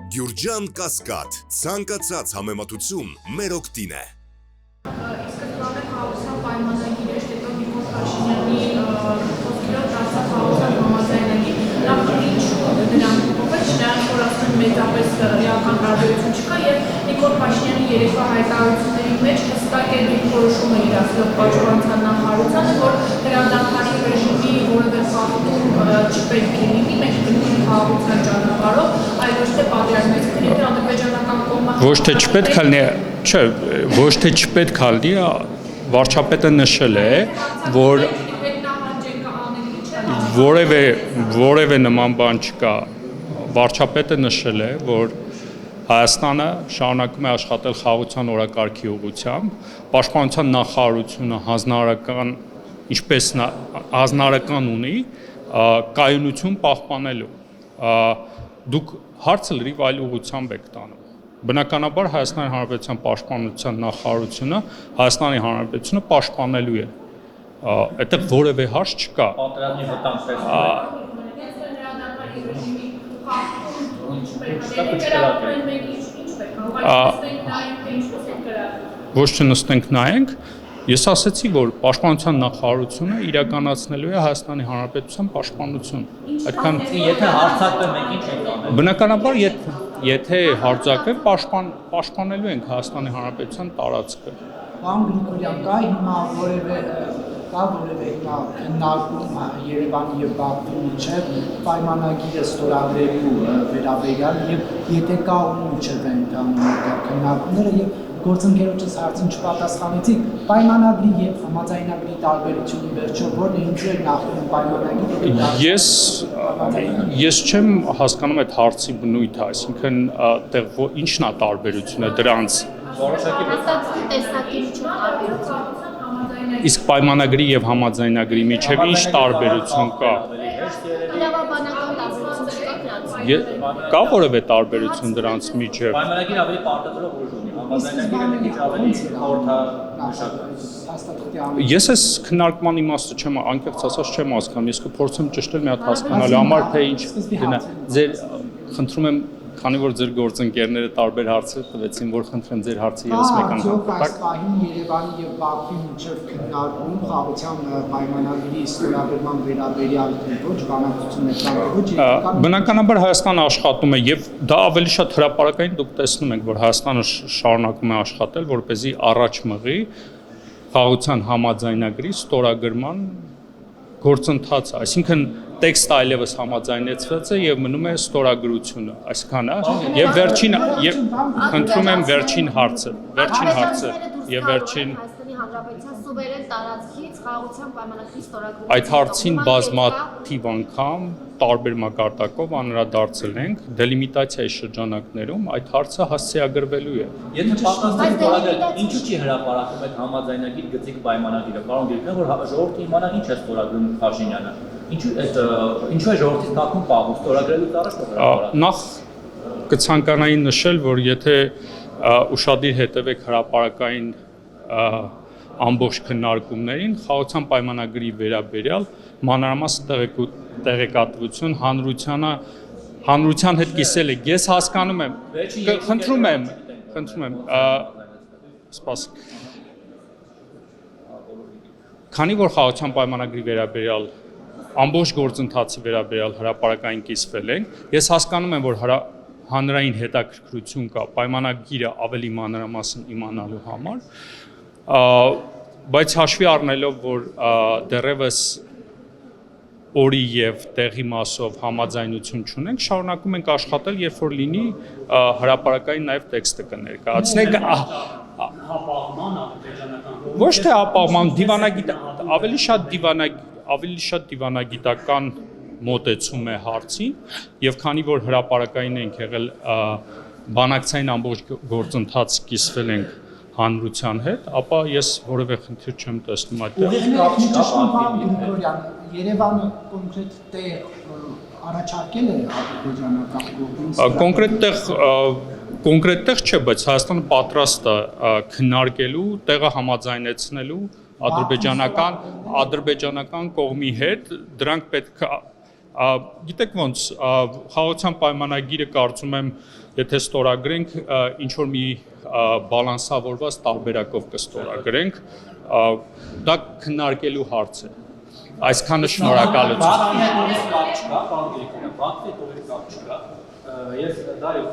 Գյուրջան Կասկադ, ցանկացած համեմատություն մեր օգտին է։ Իսկ կլանեք հաղորդան պայմանագիր էր, հետո Նիկոլ Փաշինյանի խոսքերով դարձավ հաղորդան համաձայնագիր, լավ ինչու դրանք փոխվեց, նրանք որ ասում են մեծապես էական տարբերություն չկա եւ Նիկոլ Փաշինյանի երեկվա հայտարարությունների մեջ հստակ է դիրքորոշում է իրացել պաշտպանության նախարարությանը, որ հրադադարի ռեժիմի որևէ խախտում չպետք է լինի, մենք գտնվենք հաղորդան ճանապարհով, այլ ոչ թե պատերազմից կլինի ադրբեջանական կողմը։ Ոչ թե չպետք է լինի, չէ, ոչ թե չպետք է լինի, վարչապետը նշել է, որ որևէ նման բան չկա։ Վարչապետը նշել է, որ Հայաստանը շարունակում է աշխատել խաղաղության օրակարգի ուղղությամբ, պաշտպանության նախարարությունը հանձնարարական, ինչպես հանձնարարական ունի, կայունություն պահպանելու։ Դուք հարցը լրիվ այլ ուղղությամբ եք տանում։ Բնականաբար Հայաստանի Հանրապետության պաշտպանության նախարարությունը Հայաստանի Հանրապետությունը պաշտպանելու է։ Այդտեղ որևէ հարց չկա։ Պատերազմի Ոչ չնստենք նայենք, ես ասացի, որ պաշտպանության նախարարությունը իրականացնելու է Հայաստանի Հանրապետության պաշտպանություն։ Այդքան եթե հարձակվեն մենք ինչ ենք անել։ Բնականաբար եթե հարձակվեն պաշտպանելու ենք Հայաստանի Հանրապետության տարածքը։ Պարոն Գրիգորյան, կա որևէ քննարկում Երևանի եւ Բաքվի միջեւ պայմանագիրը ստորագրելու վերաբերյալ եւ եթե կա ում միջեւ են քննարկումները եւ գործընկերոջս հարցին չպատասխանեցիք, պայմանագրի եւ համաձայնագրի տարբերությունը վերջո որն է ինչու է նախնում պայմանագիրը։ Ես չեմ հասկանում այդ հարցի բնույթը, այսինքն այդտեղ ինչն է տարբերությունը դրանց։ Իսկ պայմանագրի եւ համաձայնագրի միջեւ ինչ տարբերություն կա։ Կա որևէ տարբերություն դրանց միջեւ։ Պայմանագիրը ավելի պարտադրող ուժ ունի, համաձայնագիրը մի քիչ ավելի խորհրդանշական։ Ես այս քննարկման իմաստը չեմ անկեղծ ասած չեմ հասկանում, ես կփորձեմ ճշտել մի հատ հասկանալու համար թե ինչ գնա։ Ձեր խնդրում եմ, քանի որ ձեր գործընկերները տարբեր հարցեր տվեցին, որ խնդրեմ ձեր հարցը եւս մեկ անգամ տակ։ Պահին Երևանի եւ Բաքվի միջեւ քննարկում խաղաղության պայմանագրի ստորագրման վերաբերյալ ոչ բանակցություններ կան, ոչ բնականաբար Հայաստանը աշխատում է եւ դա ավելի շատ հրապարակային դուք տեսնում եք, որ Հայաստանը շարունակում է աշխատել, որպեսզի առաջ մղի խաղաղության համաձայնագրի ստորագրման գործընթացը, այսինքն տեքստը այլևս համաձայնեցված է եւ մնում է ստորագրությունը, այսքանը եւ վերջին եւ խնդրում եմ վերջին հարցը եւ վերջին Հանրապետության սուվերեն տարածքից խաղաղության պայմանագրի ստորագրումը։ Այդ հարցին բազմաթիվ անգամ տարբեր մակարդակով անդրադարձել ենք դելիմիտացիայի շրջանակներում այդ հարցը հասցեագրվելու է։ Եթե պատասխան ստորագրել, ինչու՞ չի հրապարակում այդ համաձայնագիր գծիկ պայմանագիրը, պարոն Գրիգորյան, որ ժողովուրդը իմանա ինչ է ստորագրում Փաշինյանը։ Ինչու է ժողովրդի տակում պահում ստորագրելուց առաջ հրապարակում։ Նախ կցանկանայի նշել, որ եթե ուշադիր հետևեք հրապարակային ամբողջ քննարկումներին խաղաղության պայմանագրի վերաբերյալ մանրամասն տեղեկատվություն հանրության հետ կիսել եք։ Ես հասկանում եմ, խնդրում եմ, սպասեք։ Քանի որ խաղաղության պայմանագրի վերաբերյալ ամբողջ գործընթացի վերաբերյալ հրապարակային կիսվել ենք, ես հասկանում եմ, որ հանրային հետաքրքրություն կա պայմանագիրը ավելի մանրամասն իմանալու համար, բայց հաշվի առնելով, որ դեռևս օրի եւ տեղի մասով համաձայնություն չունենք, շարունակում ենք աշխատել, երբ որ լինի հրապարակային նաեւ տեքստը կներկայացնենք։ Ոչ թե ապահովման, ավելի շատ դիվանագիտական մոտեցում է հարցին եւ քանի որ հրապարակային ենք եղել բանակցային ամբողջ գործընթաց կիսվել ենք հանրության հետ, ապա ես որևէ խնդիր չեմ տեսնում այդտեղ։ Երևանը կոնկրետ տեղ առաջարկել է ադրբեջանական կողմից։ Կոնկրետ տեղ չէ, բայց Հայաստանը պատրաստ է քննարկելու, տեղը համաձայնեցնելու ադրբեջանական կողմի հետ, դրանք պետք է Գիտեք ոնց, խաղաղության պայմանագիրը կարծում եմ, եթե ստորագրենք, ինչ որ մի բալանսավորված տարբերակով կստորագրենք, դա քննարկելու հարց է։ Այսքանը շնորհակալություն։ Բակի հետ օրից կապ չկա, պարոն Գրիգորյան, բակի հետ օրից կապ չկա։ Ես դա եմ։